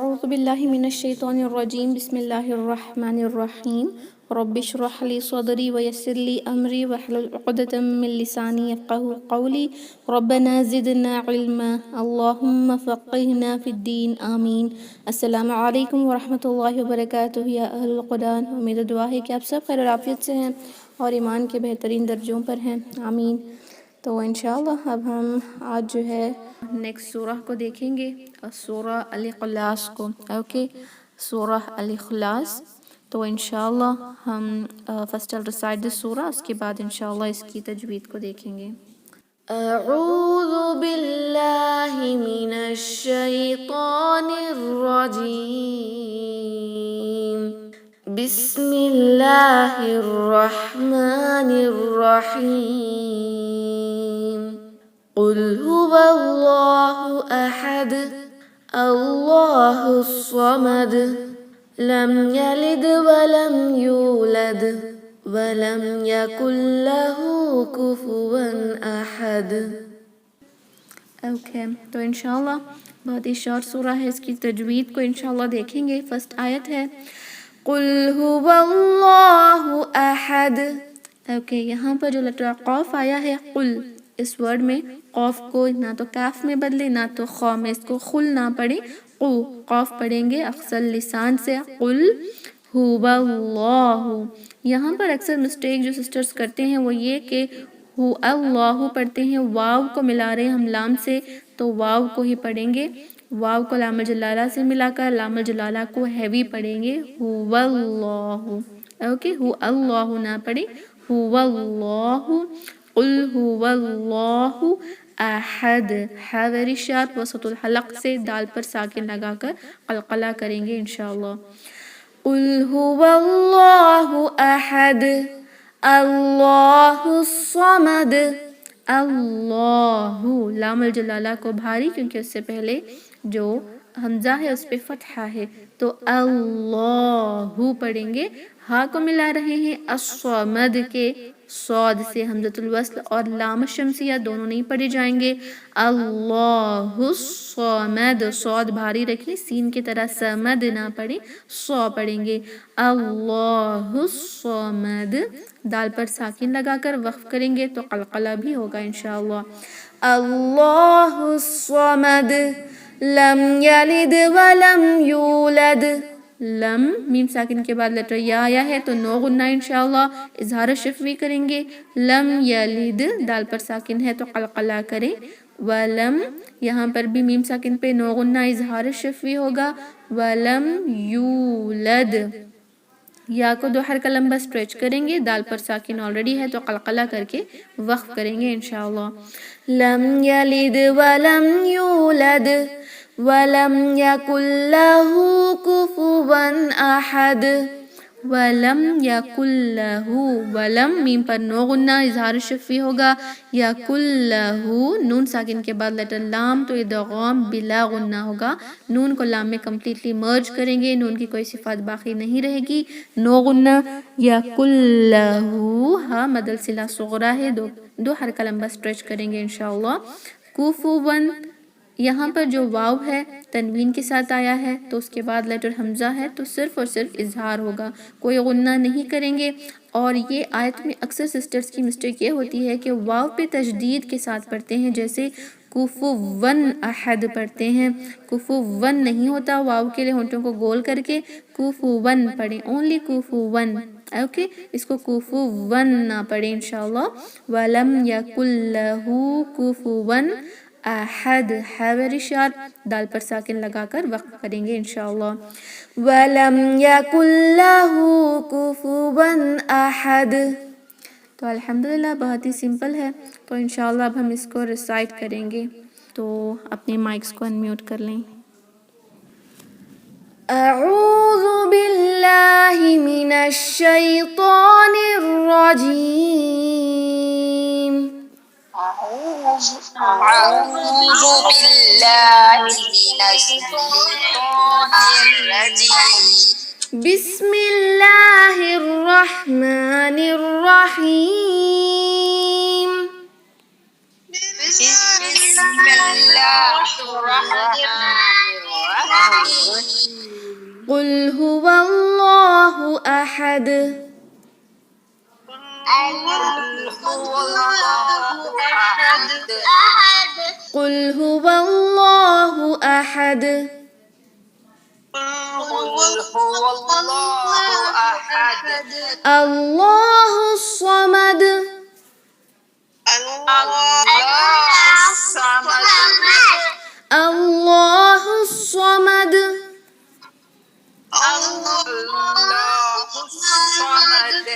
اعوذ باللہ من الشیطان الرجیم بسم اللہ الرحمن الرحیم رب اشرح لی صدری ویسر لی امری واحلل عقدۃ من لسانی یفقہوا قولی ربنا زدنا علما اللہم فقہنا فی الدین آمین۔ السلام علیکم ورحمۃ اللہ وبرکاتہ یا اہل القرآن، امید دعا ہے کہ آپ سب خیر و عافیت سے ہیں اور ایمان کے بہترین درجوں پر ہیں، آمین۔ تو انشاءاللہ اب ہم آج جو ہے نیکسٹ سورہ کو دیکھیں گے، سورہ الاخلاص کو، اوکے، سورہ الاخلاص۔ تو انشاءاللہ ہم فرسٹ I'll recite this سورہ، اس کے بعد انشاءاللہ اس کی تجوید کو دیکھیں گے۔ اعوذ باللہ من الشیطان الرجیم، بسم اللہ الرحمن الرحیم، قل هو اللہ احد اللہ الصمد لم یلد ولم یولد ولم یکن لہ کفوا احد۔ اوکے، تو انشاءاللہ بہت ہی شارٹ سورہ ہے، اس کی تجوید کو انشاءاللہ دیکھیں گے۔ فرسٹ آیت ہے قل هو اللہ احد۔ اوکے، یہاں پر جو لیٹر قاف آیا ہے قل، اس ورڈ میں قاف کو نہ تو کاف میں بدلے نہ تو خا میں، اس کو خل نہ پڑھیں، قو قاف پڑھیں گے اکثر لسان سے، قل هو اللہ۔ یہاں پر اکثر مسٹیک جو سسٹرز کرتے ہیں وہ یہ کہ ہو اللہ پڑھتے ہیں، واو کو ملا رہے ہیں ہم لام سے، تو واو کو ہی پڑھیں گے، واو کو لام الجلالہ سے ملا کر لام الجلالہ کو ہیوی پڑھیں گے، هو اللہ۔ اوکے، ہو اللہ نہ پڑھیں، هو اللہ، قل هو اللہ احد، ہا ویری شارپ وسط الحلق سے دال پر ساکن لگا کر قلقلہ کریں گے انشاءاللہ۔ قل هو اللہ احد اللہ الصمد، اللہ، لام الجلالہ کو بھاری کیونکہ اس سے پہلے جو حمزہ ہے اس پہ فتحہ ہے، تو اللہ پڑھیں گے، ہا کو ملا رہے ہیں الصمد کے صاد سے، حمزۃ الوصل اور لام الشمسیہ دونوں نہیں پڑھے جائیں گے، اللہ الصمد، صاد بھاری رکھیں، سین کی طرح سمد نہ پڑھیں، صا پڑھیں گے، اللہ الصمد، دال پر ساکن لگا کر وقف کریں گے تو قلقلہ بھی ہوگا انشاءاللہ۔ اللہ الصمد لم یلد ولم یولد، لم میم ساکن کے بعد لیٹر یا آیا ہے تو نو غنہ انشاءاللہ، اظہار شفوی کریں گے، لم یلد دال پر ساکن ہے تو قلقلہ کریں، ولم یہاں پر بھی میم ساکن پہ نو غنہ اظہار شفوی ہوگا، ولم یولد، یا کو دو حرکہ لمبا سٹریچ کریں گے، دال پر ساکن آلریڈی ہے تو قلقلہ کر کے وقف کریں گے انشاءاللہ۔ لم یلد ولم یولد ولم یکن لہ کفوا احد، ولم یکن لہ، ولم میم پر نو غنہ اظہار شفوی ہوگا، یکن لہ نون ساکن کے بعد لیٹر لام تو ادغام بلا غنہ ہوگا، نون کو لام میں کمپلیٹلی مرج کریں گے، نون کی کوئی صفات باقی نہیں رہے گی، نو غنہ، یکن لہ، ہاں مد الصلہ صغرا ہے، دو حرکہ لمبا سٹریچ کریں گے انشاءاللہ۔ کفوا، یہاں پر جو واو ہے تنوین کے ساتھ آیا ہے تو اس کے بعد لیٹر حمزہ ہے تو صرف اور صرف اظہار ہوگا، کوئی غنہ نہیں کریں گے۔ اور یہ آیت میں اکثر سسٹرز کی مسٹیک یہ ہوتی ہے کہ واو پہ تشدید کے ساتھ پڑھتے ہیں، جیسے کفوا احد پڑھتے ہیں، کفوا نہیں ہوتا، واو کے لیے ہونٹوں کو گول کر کے کفوا پڑھیں، اونلی کفوا، اوکے، اس کو کفوا نہ پڑھیں انشاءاللہ۔ ولم یکن لہ کفوا احد، ہا ویری شارپ، دال پر ساکن لگا کر وقف کریں گے انشاءاللہ۔ ولم یکن لہ کفوا احد۔ تو الحمدللہ بہت ہی سمپل ہے، تو انشاءاللہ اب ہم اس کو ریسائٹ کریں گے، تو اپنے مائکس کو انمیوٹ کر لیں۔ اعوذ باللہ من الشیطان الرجیم، أعوذ بالله من الشيطان الرجيم، بسم اللہ الرحمن الرحیم، بسم الله الرحمن الرحيم، قل هو الله أحد قل هو الله أحد الله الصمد الله الصمد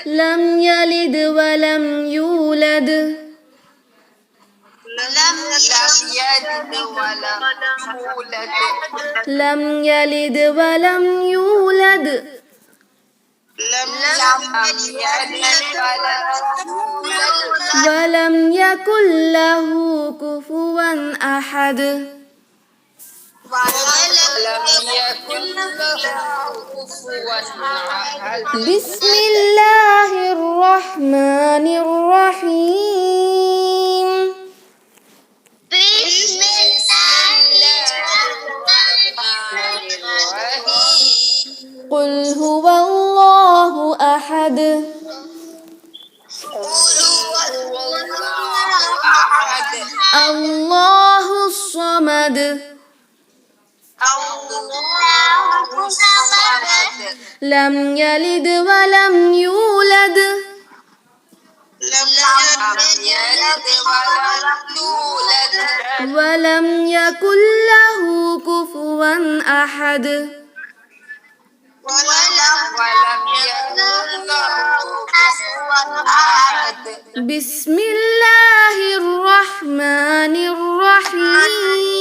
لم يلد ولم يولد لم يلد ولم يولد ولم يكن له كفوا أحد بسم الله الرحمن الرحيم قل هو الله أحد الله الصمد لم يلد ولم يولد ولم يكن له كفوا أحد بسم الله الرحمن الرحيم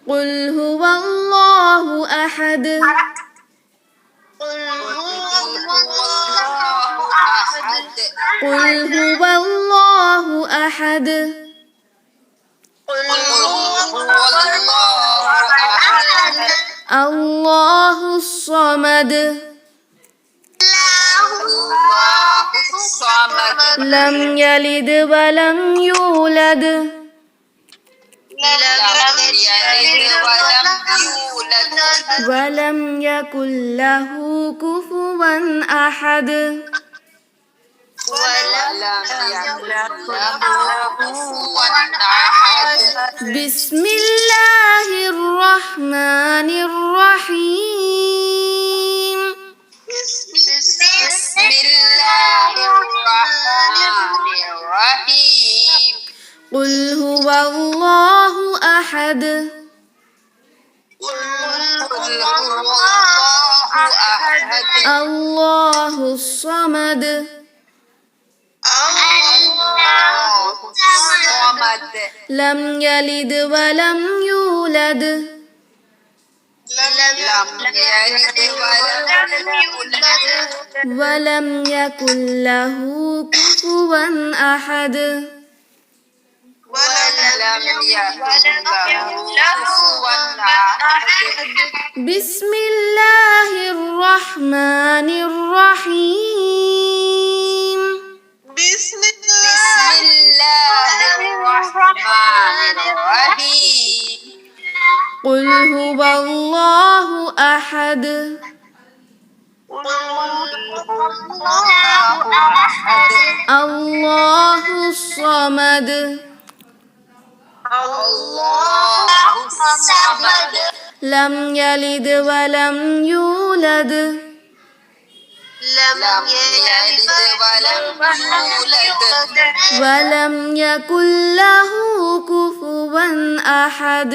قل هو الله أحد قل هو الله أحد الله الصمد لم يلد ولم يولد ولم يكن له كفوا أحد بسم الله الرحمن الرحيم قل هو الله أحد الله الصمد لم يلد ولم يولد ولم يكن له كفوا أحد بسم الله الرحمن الرحيم قل هو الله أحد الله الصمد لم يلد ولم يولد ولم يكن له كفوا أحد